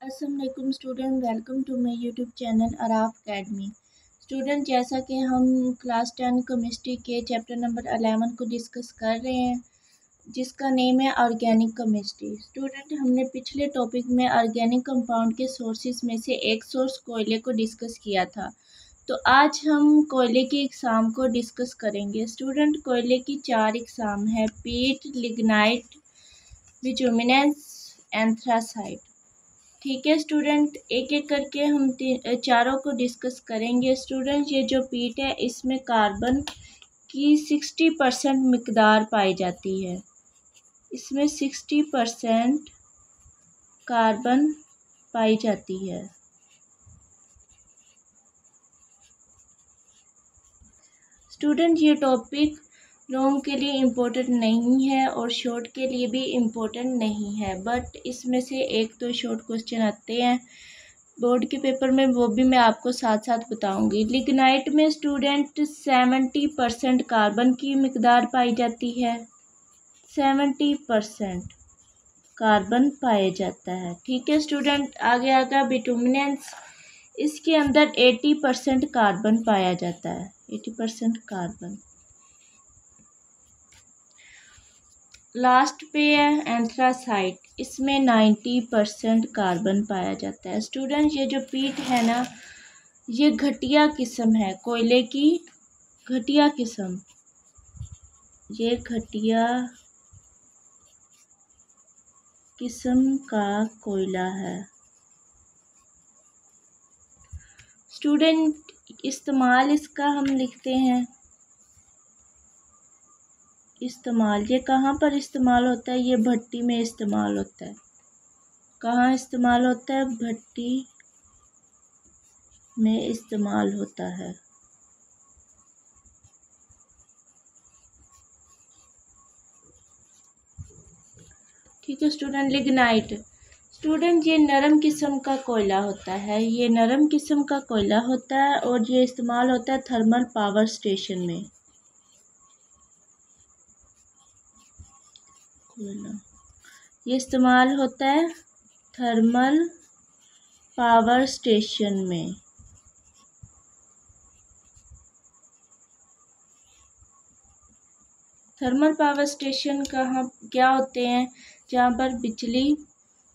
अस्सलाम वालेकुम student, welcome to my YouTube channel Araf academy. Student, जैसा कि हम क्लास 10 केमिस्ट्री के चैप्टर नंबर 11 को डिस्कस कर रहे हैं, जिसका नेम है ऑर्गेनिक केमिस्ट्री। स्टूडेंट, हमने पिछले टॉपिक में ऑर्गेनिक कंपाउंड के सोर्सेज में से एक सोर्स कोयले को डिस्कस किया था। तो आज हम कोयले की इकसाम को डिस्कस करेंगे। स्टूडेंट, कोयले की 4 इकसाम है: पीट, लिग्नाइट, बिटुमिनेंस, एंथ्रासाइट। ठीक है स्टूडेंट, एक एक करके हम चारों को डिस्कस करेंगे। स्टूडेंट, ये जो पीट है इसमें कार्बन की 60% मिकदार पाई जाती है। इसमें 60% कार्बन पाई जाती है। स्टूडेंट, ये टॉपिक लॉन्ग के लिए इम्पोर्टेंट नहीं है और शॉर्ट के लिए भी इम्पोर्टेंट नहीं है, बट इसमें से एक दो शॉर्ट क्वेश्चन आते हैं बोर्ड के पेपर में, वो भी मैं आपको साथ साथ बताऊंगी। लिग्नाइट में स्टूडेंट 70% कार्बन की मिकदार पाई जाती है। 70% कार्बन पाया जाता है। ठीक है स्टूडेंट, आगे आगा बिटुमिनेंस। इसके अंदर 80% कार्बन पाया जाता है। 80% कार्बन। लास्ट पे है एंथ्रासाइट, इसमें 90% कार्बन पाया जाता है। स्टूडेंट, ये जो पीट है ना, ये घटिया किस्म है कोयले की, घटिया किस्म। ये घटिया किस्म का कोयला है। स्टूडेंट, इस्तेमाल इसका हम लिखते हैं इस्तेमाल। ये कहाँ पर इस्तेमाल होता है? ये भट्टी में इस्तेमाल होता है। कहाँ इस्तेमाल होता है? भट्टी में इस्तेमाल होता है। ठीक है स्टूडेंट, लिग्नाइट। स्टूडेंट, ये नरम किस्म का कोयला होता है। ये नरम किस्म का कोयला होता है और ये इस्तेमाल होता है थर्मल पावर स्टेशन में। कोयला ये इस्तेमाल होता है थर्मल पावर स्टेशन में। थर्मल पावर स्टेशन कहाँ क्या होते हैं? जहाँ पर बिजली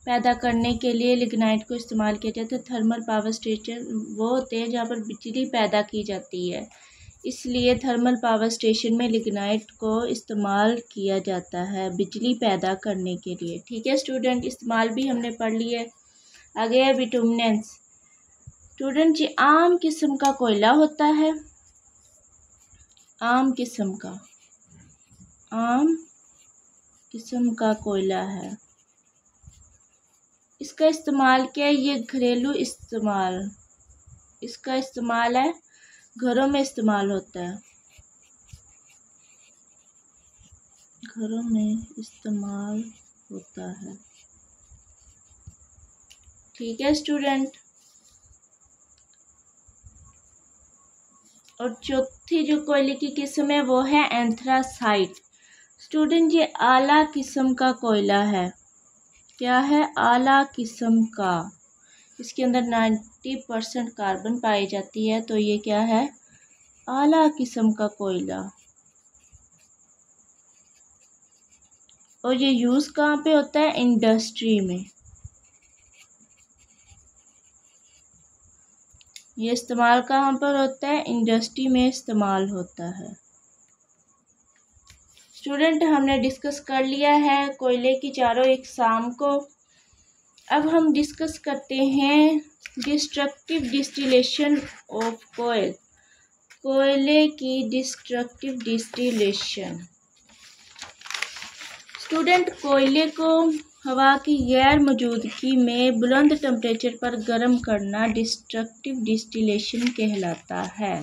पैदा करने के लिए लिग्नाइट को इस्तेमाल किया जाता है। थर्मल पावर स्टेशन वो होते हैं जहाँ पर बिजली पैदा की जाती है, इसलिए थर्मल पावर स्टेशन में लिग्नाइट को इस्तेमाल किया जाता है बिजली पैदा करने के लिए। ठीक है स्टूडेंट, इस्तेमाल भी हमने पढ़ लिया है। आगे है बिटुमिनेंस। स्टूडेंट, ये आम किस्म का कोयला होता है। आम किस्म का कोयला है। इसका इस्तेमाल क्या है? ये घरेलू इस्तेमाल, इसका इस्तेमाल है घरों में इस्तेमाल होता है। घरों में इस्तेमाल होता है। ठीक है स्टूडेंट, और चौथी जो कोयले की किस्म है वो है एंथ्रासाइट। स्टूडेंट, ये आला किस्म का कोयला है। क्या है? आला किस्म का। इसके अंदर 90% कार्बन पाई जाती है, तो ये क्या है? आला किस्म का कोयला। और ये यूज़ कहाँ पे होता है? इंडस्ट्री में। ये इस्तेमाल कहाँ पर होता है? इंडस्ट्री में इस्तेमाल होता है। स्टूडेंट, हमने डिस्कस कर लिया है कोयले की चारों इकसाम को। अब हम डिस्कस करते हैं डिस्ट्रक्टिव डिस्टिलेशन ऑफ कोयल। कोयले की डिस्ट्रक्टिव डिस्टिलेशन। स्टूडेंट, कोयले को हवा की गैर मौजूदगी में बुलंद टेम्परेचर पर गर्म करना डिस्ट्रक्टिव डिस्टिलेशन कहलाता है।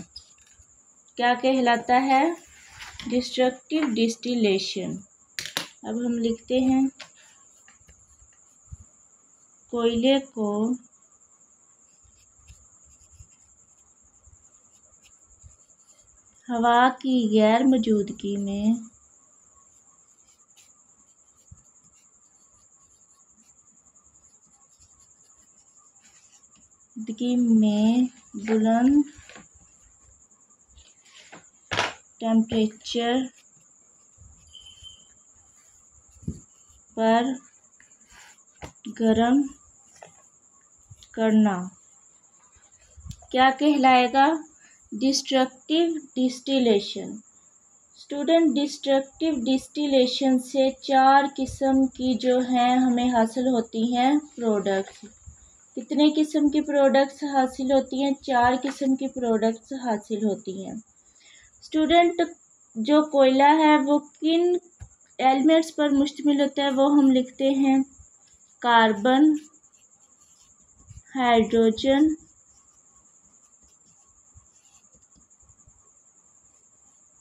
क्या कहलाता है? Destructive distillation. अब हम लिखते हैं कोयले को हवा की गैर मौजूदगी में में बुलंद टेम्परेचर पर गर्म करना क्या कहलाएगा? Destructive distillation. Student, destructive distillation से 4 किस्म की जो हैं हमें हासिल होती हैं प्रोडक्ट्स। कितने किस्म की प्रोडक्ट्स हासिल होती हैं? 4 किस्म की प्रोडक्ट्स हासिल होती हैं। स्टूडेंट, जो कोयला है वो किन एलिमेंट्स पर मुश्तमिल होता है? वो हम लिखते हैं carbon, hydrogen,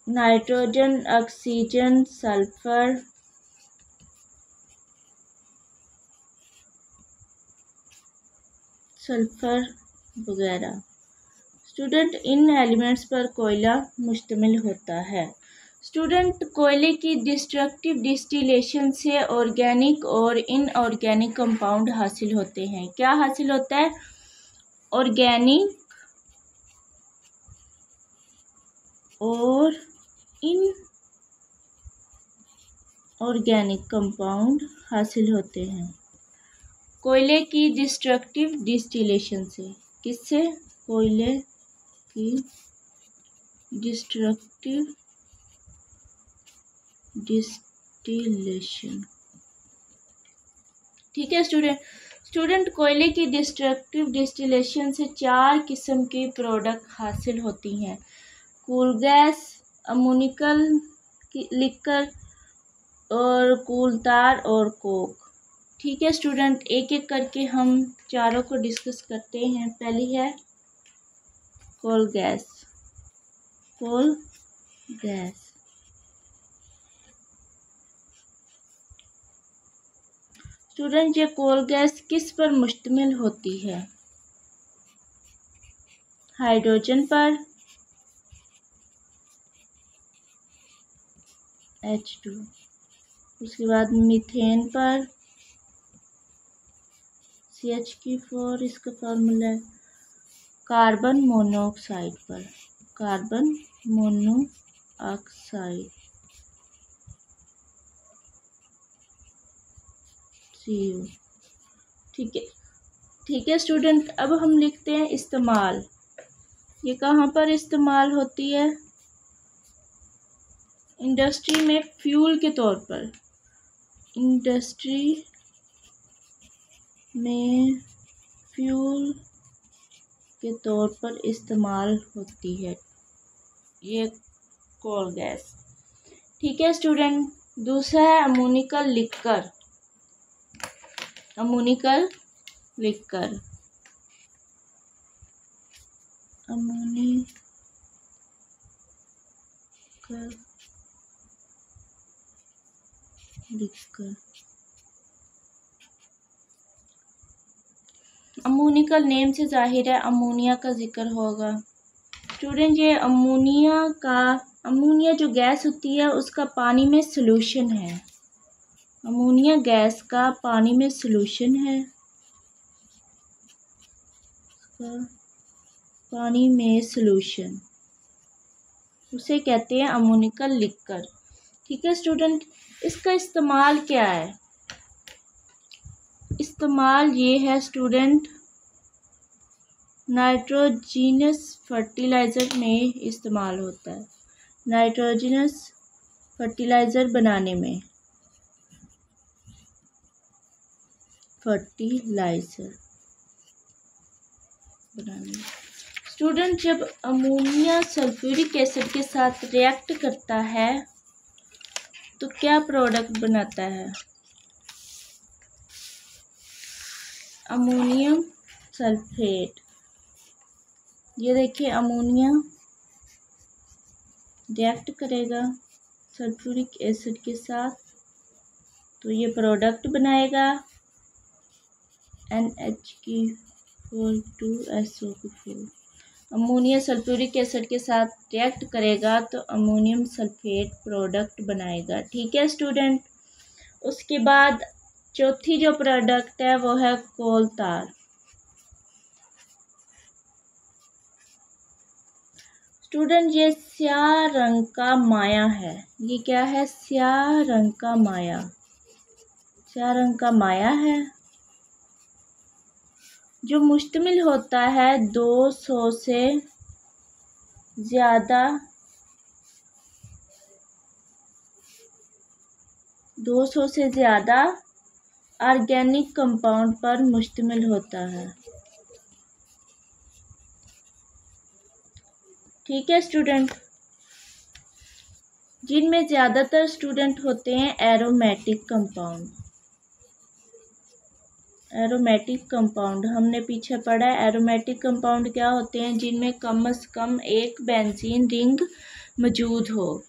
nitrogen, oxygen, sulphur, वगैरह। स्टूडेंट, इन एलिमेंट्स पर कोयला मुश्तमिल होता है। स्टूडेंट, कोयले की डिस्ट्रक्टिव डिस्टिलेशन से ऑर्गेनिक और इनऑर्गेनिक कंपाउंड हासिल होते हैं। क्या हासिल होता है? ऑर्गेनिक और इनऑर्गेनिक कंपाउंड हासिल होते हैं कोयले की डिस्ट्रक्टिव डिस्टिलेशन से। किससे? कोयले की डिस्ट्रक्टिव डिस्टिलेशन। ठीक है स्टूडेंट, कोयले की डिस्ट्रक्टिव डिस्टिलेशन से 4 किस्म की प्रोडक्ट हासिल होती हैं। कूल गैस, अमोनिकल लिक्कर और कूल तार और कोक। ठीक है स्टूडेंट, एक एक करके हम चारों को डिस्कस करते हैं। पहली है कोल गैस। स्टूडेंट, ये कोल गैस किस पर मुश्तमिल होती है? हाइड्रोजन पर, H2, उसके बाद मीथेन पर, CH4 इसका फॉर्मूला है, कार्बन मोनोऑक्साइड पर, कार्बन मोनोऑक्साइड CO। ठीक है स्टूडेंट, अब हम लिखते हैं इस्तेमाल। ये कहाँ पर इस्तेमाल होती है? इंडस्ट्री में फ्यूल के तौर पर। इंडस्ट्री में फ्यूल के तौर पर इस्तेमाल होती है ये कोल गैस। ठीक है स्टूडेंट, दूसरा है ammoniacal liquor. Ammoniacal liquor ammoniacal name से जाहिर है अमोनिया का जिक्र होगा। स्टूडेंट, ये अमोनिया जो गैस होती है उसका पानी में सॉल्यूशन है। अमोनिया गैस का पानी में सॉल्यूशन है, पानी में सॉल्यूशन, उसे कहते हैं अमोनिकल लिक्कर। ठीक है स्टूडेंट, इसका इस्तेमाल क्या है? इस्तेमाल ये है स्टूडेंट, नाइट्रोजिनस फर्टिलाइज़र में इस्तेमाल होता है। नाइट्रोजिनस फर्टिलाइज़र बनाने में, स्टूडेंट, जब अमोनिया सल्फ्यूरिक एसिड के साथ रिएक्ट करता है तो क्या प्रोडक्ट बनाता है? Ammonium sulphate. ये देखिए, अमोनिया रिएक्ट करेगा सल्फ्यूरिक एसिड के साथ तो ये प्रोडक्ट बनाएगा NH2SO4। अमोनिया सल्फ्यूरिक एसिड के साथ रिएक्ट करेगा तो अमोनियम सल्फेट प्रोडक्ट बनाएगा। ठीक है स्टूडेंट, उसके बाद चौथी जो प्रोडक्ट है वो है कोल तार। स्टूडेंट ये स्याह रंग का माया है। ये क्या है? स्याह रंग का माया। स्याह रंग का माया है जो मुश्तमिल होता है 200 से ज़्यादा 200 से ज़्यादा ऑर्गेनिक कंपाउंड पर मुश्तमिल होता है। ठीक है स्टूडेंट, जिनमें ज़्यादातर स्टूडेंट होते हैं एरोमेटिक कंपाउंड। एरोमेटिक कंपाउंड हमने पीछे पढ़ा है। एरोमेटिक कंपाउंड क्या होते हैं? जिनमें कम से कम एक बेंजीन रिंग मौजूद हो।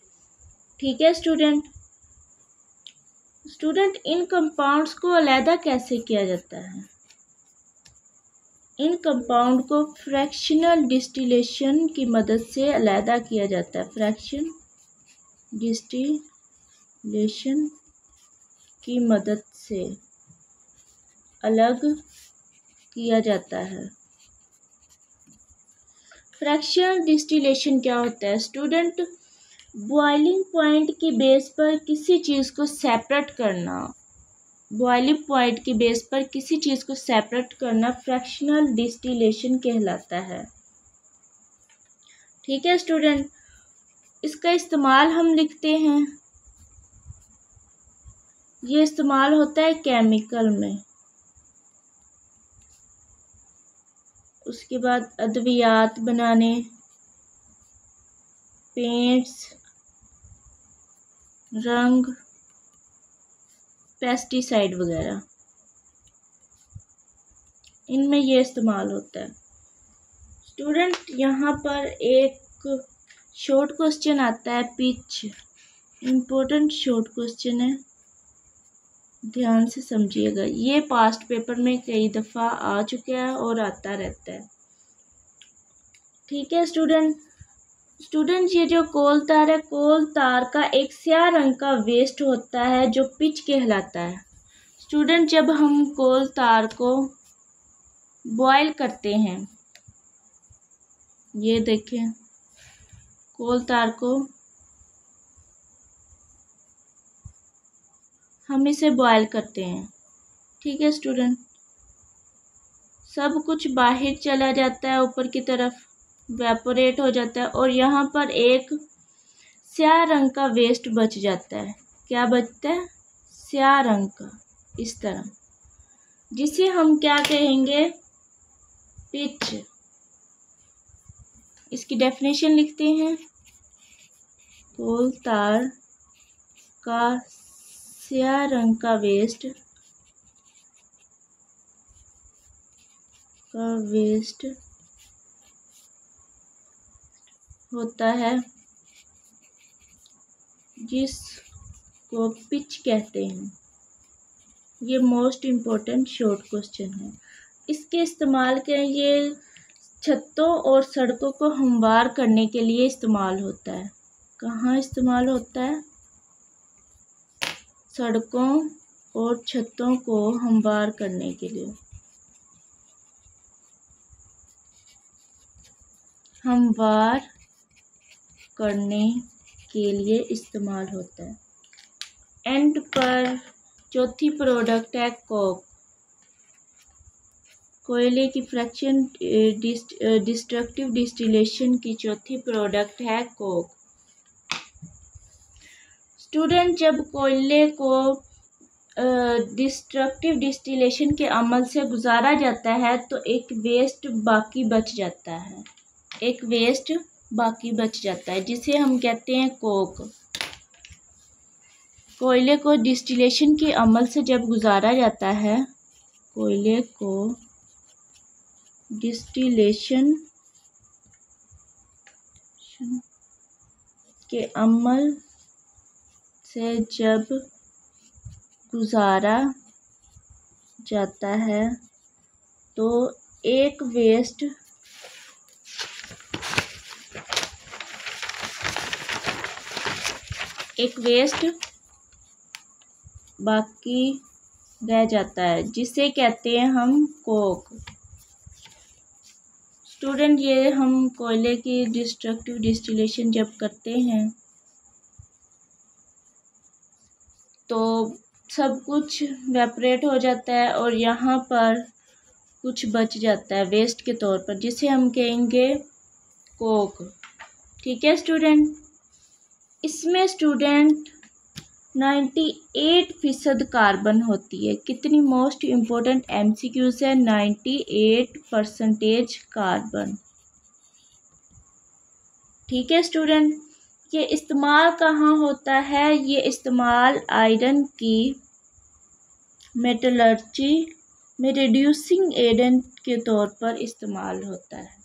ठीक है स्टूडेंट, इन कंपाउंड्स को अलहदा कैसे किया जाता है? इन कंपाउंड को फ्रैक्शनल डिस्टिलेशन की मदद से अलहदा किया जाता है। फ्रैक्शन डिस्टिलेशन की मदद से अलग किया जाता है। फ्रैक्शनल डिस्टिलेशन क्या होता है स्टूडेंट? बॉइलिंग पॉइंट की बेस पर किसी चीज़ को सेपरेट करना। बॉइलिंग पॉइंट की बेस पर किसी चीज़ को सेपरेट करना फ्रैक्शनल डिस्टिलेशन कहलाता है। ठीक है स्टूडेंट, इसका इस्तेमाल हम लिखते हैं। ये इस्तेमाल होता है केमिकल में। उसके बाद अद्वियात बनाने, पेंट्स, रंग, पेस्टिसाइड वगैरह, इनमें ये इस्तेमाल होता है। स्टूडेंट यहाँ पर एक शॉर्ट क्वेश्चन आता है, पिच। इम्पोर्टेंट शॉर्ट क्वेश्चन है, ध्यान से समझिएगा। ये पास्ट पेपर में कई दफ़ा आ चुका है और आता रहता है। ठीक है स्टूडेंट, ये जो कोल तार है, कोल तार का एक स्याह रंग का वेस्ट होता है जो पिच कहलाता है। स्टूडेंट जब हम कोल तार को बॉयल करते हैं, ये देखें कोल तार को हम इसे बॉयल करते हैं। ठीक है स्टूडेंट, सब कुछ बाहर चला जाता है, ऊपर की तरफ वेपोरेट हो जाता है और यहाँ पर एक स्याह रंग का वेस्ट बच जाता है। क्या बचता है? स्याह रंग का, इस तरह, जिसे हम क्या कहेंगे? पिच। इसकी डेफिनेशन लिखते हैं। कोल तार का स्याह रंग का वेस्ट होता है जिसको पिच कहते हैं। ये मोस्ट इम्पोर्टेंट शॉर्ट क्वेश्चन है। इसके इस्तेमाल के ये छतों और सड़कों को हमवार करने के लिए इस्तेमाल होता है। कहाँ इस्तेमाल होता है? सड़कों और छतों को हमवार करने के लिए। हमवार करने के लिए इस्तेमाल होता है। एंड पर चौथी प्रोडक्ट है कोक। कोयले की फ्रैक्शन डिस्ट्रक्टिव डिस्टिलेशन की चौथी प्रोडक्ट है कोक। स्टूडेंट जब कोयले को डिस्ट्रक्टिव डिस्टिलेशन के अमल से गुजारा जाता है तो एक वेस्ट बाकी बच जाता है। जिसे हम कहते हैं कोक। कोयले को डिस्टिलेशन के अमल से जब गुजारा जाता है, कोयले को डिस्टिलेशन के अमल से जब गुजारा जाता है तो एक वेस्ट बाकी रह जाता है, जिसे कहते हैं हम कोक। स्टूडेंट ये हम कोयले की डिस्ट्रक्टिव डिस्टिलेशन जब करते हैं तो सब कुछ वेपरेट हो जाता है और यहाँ पर कुछ बच जाता है वेस्ट के तौर पर, जिसे हम कहेंगे कोक। ठीक है स्टूडेंट, इसमें स्टूडेंट 98% कार्बन होती है। कितनी मोस्ट इम्पोर्टेंट MCQs है, 98% कार्बन। ठीक है स्टूडेंट, ये इस्तेमाल कहाँ होता है? ये इस्तेमाल आयरन की मेटलर्जी में रिड्यूसिंग एजेंट के तौर पर इस्तेमाल होता है।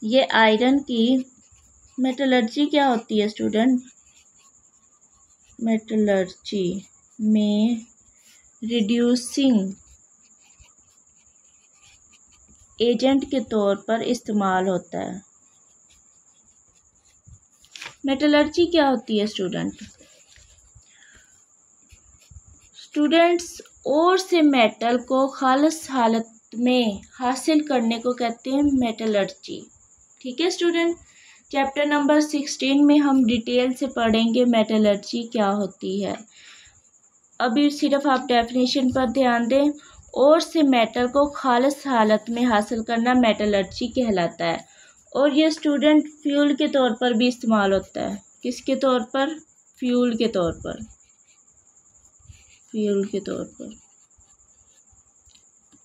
ये आयरन की मेटलर्जी क्या होती है स्टूडेंट? मेटलर्जी में रिड्यूसिंग एजेंट के तौर पर इस्तेमाल होता है। मेटलर्जी क्या होती है स्टूडेंट? स्टूडेंट्स और से मेटल को खालिस हालत में हासिल करने को कहते हैं मेटलर्जी। ठीक है स्टूडेंट, चैप्टर नंबर 16 में हम डिटेल से पढ़ेंगे मेटलर्जी क्या होती है। अभी सिर्फ आप डेफिनेशन पर ध्यान दें। और से मेटल को खालिस हालत में हासिल करना मेटलर्जी कहलाता है। और ये स्टूडेंट फ्यूल के तौर पर भी इस्तेमाल होता है। किसके तौर पर? फ्यूल के तौर पर। फ्यूल के तौर पर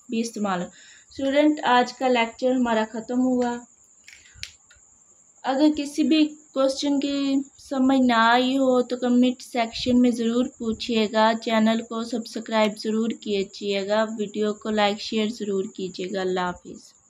भी इस्तेमाल। स्टूडेंट आज का लेक्चर हमारा ख़त्म हुआ। अगर किसी भी क्वेश्चन की समझ ना आई हो तो कमेंट सेक्शन में ज़रूर पूछिएगा। चैनल को सब्सक्राइब ज़रूर कीजिएगा। वीडियो को लाइक शेयर ज़रूर कीजिएगा। अल्लाह हाफिज़।